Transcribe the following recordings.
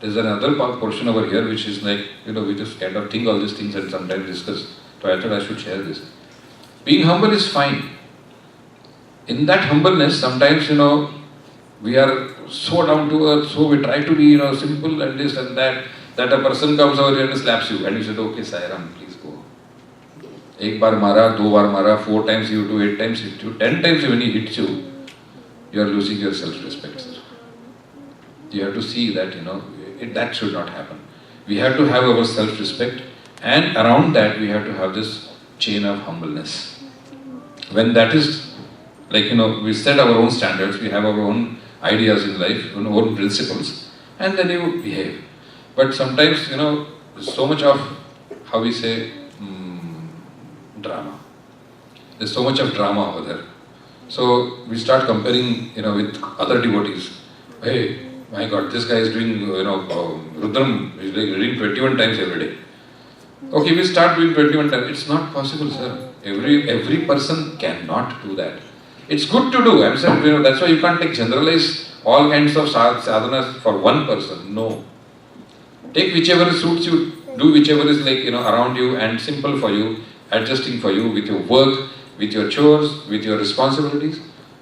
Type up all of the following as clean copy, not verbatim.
There's another portion over here which is like, we just kind of think all these things and sometimes discuss. So I thought I should share this. Being humble is fine. In that humbleness, sometimes, we are so down to earth, so we try to be, simple and this and that a person comes over here and slaps you and you say, okay, Sairam, please go. Ek bar mara, do bar mara, 4 times you do, 8 times hit you, 10 times when he hits you, you are losing your self-respect, sir. You have to see that, that should not happen. We have to have our self-respect, and around that we have to have this chain of humbleness. When that is, like, we set our own standards, we have our own ideas in life, our own principles, and then you behave. But sometimes, there's so much of, how we say, drama. There's so much of drama over there. So we start comparing, with other devotees. Hey, my God, this guy is doing, Rudram, he's reading 21 times every day. Okay, we start doing 21 times. It's not possible, sir. Every person cannot do that. It's good to do. I'm saying, that's why you can't generalize all kinds of sadhanas for one person. No. Take whichever suits you, do whichever is like, around you and simple for you, adjusting for you with your work, with your chores, with your responsibilities.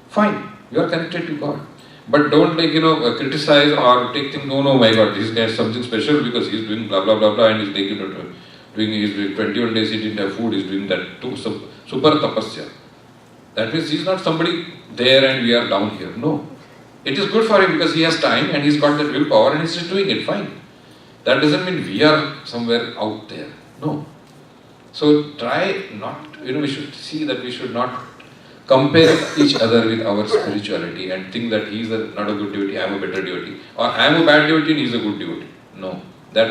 Fine, you are connected to God. But don't criticize or take things, no, my God, this guy is something special because he's doing blah, blah, blah, blah, and he's taking, he's doing 21 days, he didn't have food, he's doing that too, super tapasya. That means he's not somebody there and we are down here. No. It is good for him because he has time and he's got that willpower and he's just doing it, fine. That doesn't mean we are somewhere out there. No. So try not, we should see that we should not compare each other with our spirituality and think that he's not a good devotee, I am a better devotee, or I am a bad devotee and he's a good devotee. No. That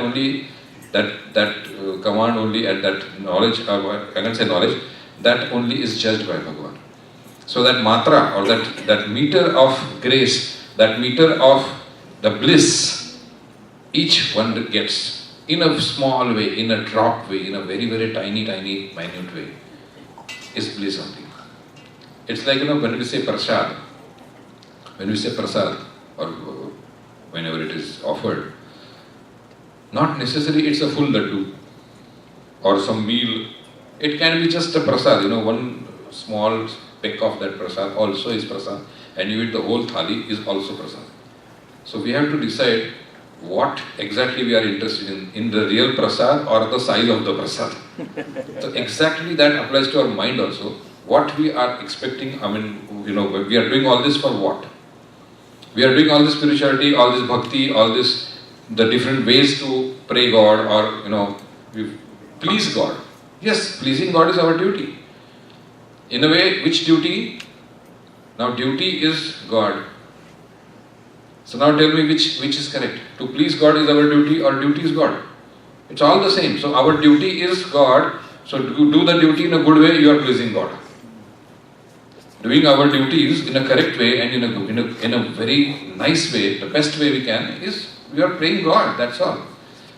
command only and that knowledge, I can't say knowledge, that only is judged by Bhagavan. So that matra or that meter of grace, that meter of the bliss, each one gets in a small way, in a drop way, in a very, very tiny, minute way, is bliss only. It's like, when we say prasad, or whenever it is offered, not necessarily it's a full laddu or some meal. It can be just a prasad, one small peck of that prasad also is prasad, and you eat the whole thali is also prasad. So we have to decide what exactly we are interested in the real prasad or the size of the prasad. So exactly that applies to our mind also. What we are expecting, we are doing all this for what? We are doing all this spirituality, all this bhakti, all this, the different ways to pray God or, we please God. Yes, pleasing God is our duty. In a way, which duty? Now duty is God. So now tell me which is correct. To please God is our duty or duty is God? It's all the same. So our duty is God. So to do the duty in a good way, you are pleasing God. Doing our duties in a correct way and in a very nice way, the best way we can, is we are praying God, that's all.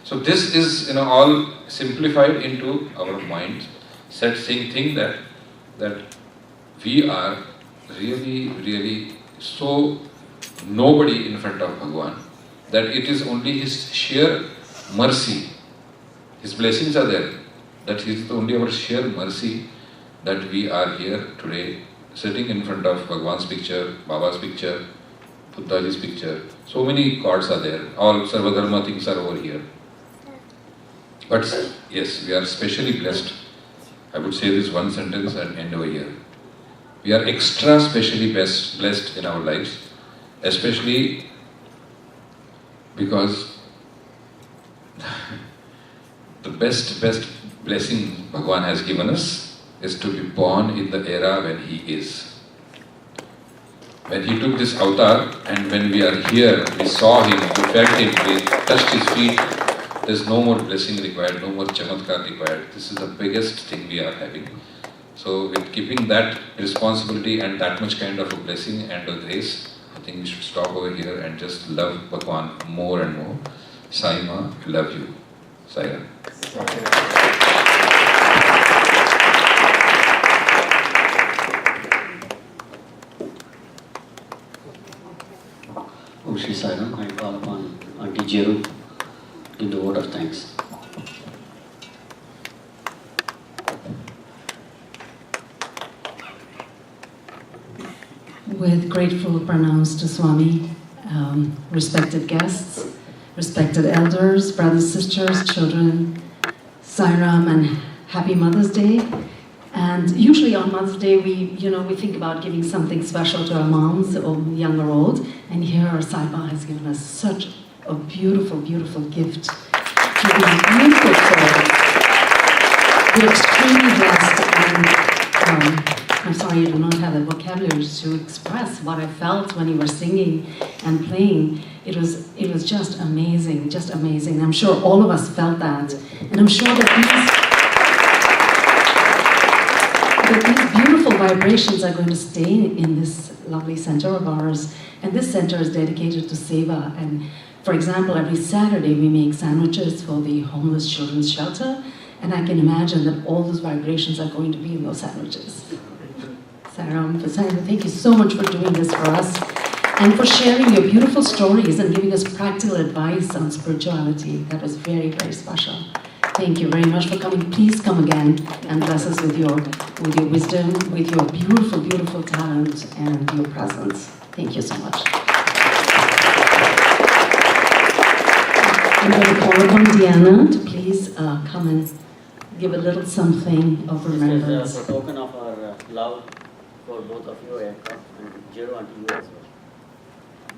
So this is all simplified into our minds, saying thing that we are really, really so nobody in front of Bhagavan, that it is only His sheer mercy, His blessings are there, that it is only our sheer mercy that we are here today, sitting in front of Bhagavan's picture, Baba's picture, Buddhaji's picture. So many gods are there, all Sarvadharma things are over here. But yes, we are specially blessed. I would say this one sentence and end over here. We are extra specially blessed in our lives, especially because the best blessing Bhagavan has given us is to be born in the era when He is. When He took this avatar and when we are here, we saw Him, we felt Him, we touched His feet, there's no more blessing required, no more chamatkar required. This is the biggest thing we are having. So with keeping that responsibility and that much kind of a blessing and a grace, I think we should stop over here and just love Bhagavan more and more. Sai Ma, I love you. Sai Ram. Shri Sai Ram, I call upon Auntie Jeru give the vote of thanks. With grateful pranams to Swami, respected guests, respected elders, brothers, sisters, children, Sairam, and happy Mother's Day. And usually on Mother's Day, we think about giving something special to our moms, or young or old. And here, Sai Baba has given us such a beautiful, beautiful gift to these beautiful souls. We're extremely blessed, and I'm sorry I do not have the vocabulary to express what I felt when you were singing and playing. It was just amazing, just amazing. I'm sure all of us felt that. And I'm sure that these beautiful vibrations are going to stay in this lovely center of ours. And this center is dedicated to Seva. And for example, every Saturday we make sandwiches for the homeless children's shelter. And I can imagine that all those vibrations are going to be in those sandwiches. Sairam, thank you so much for doing this for us and for sharing your beautiful stories and giving us practical advice on spirituality. That was very, very special. Thank you very much for coming. Please come again and bless us with your wisdom, with your beautiful, beautiful talent and your presence. Thank you so much. I'm going to call upon Diana to please come and give a little something of remembrance. This is a token of our love for both of you, Ekta and Jero, and you as well.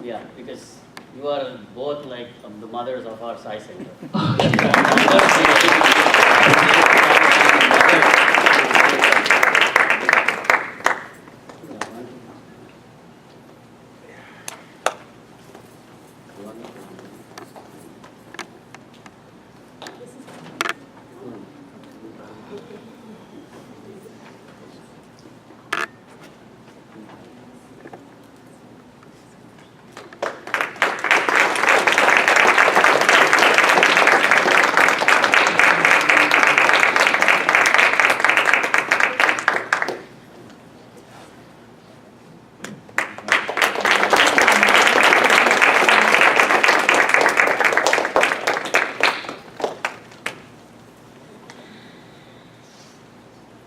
Yeah, because you are both like the mothers of our Sai Center.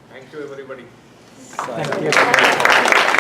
Thank you, everybody. Thank you.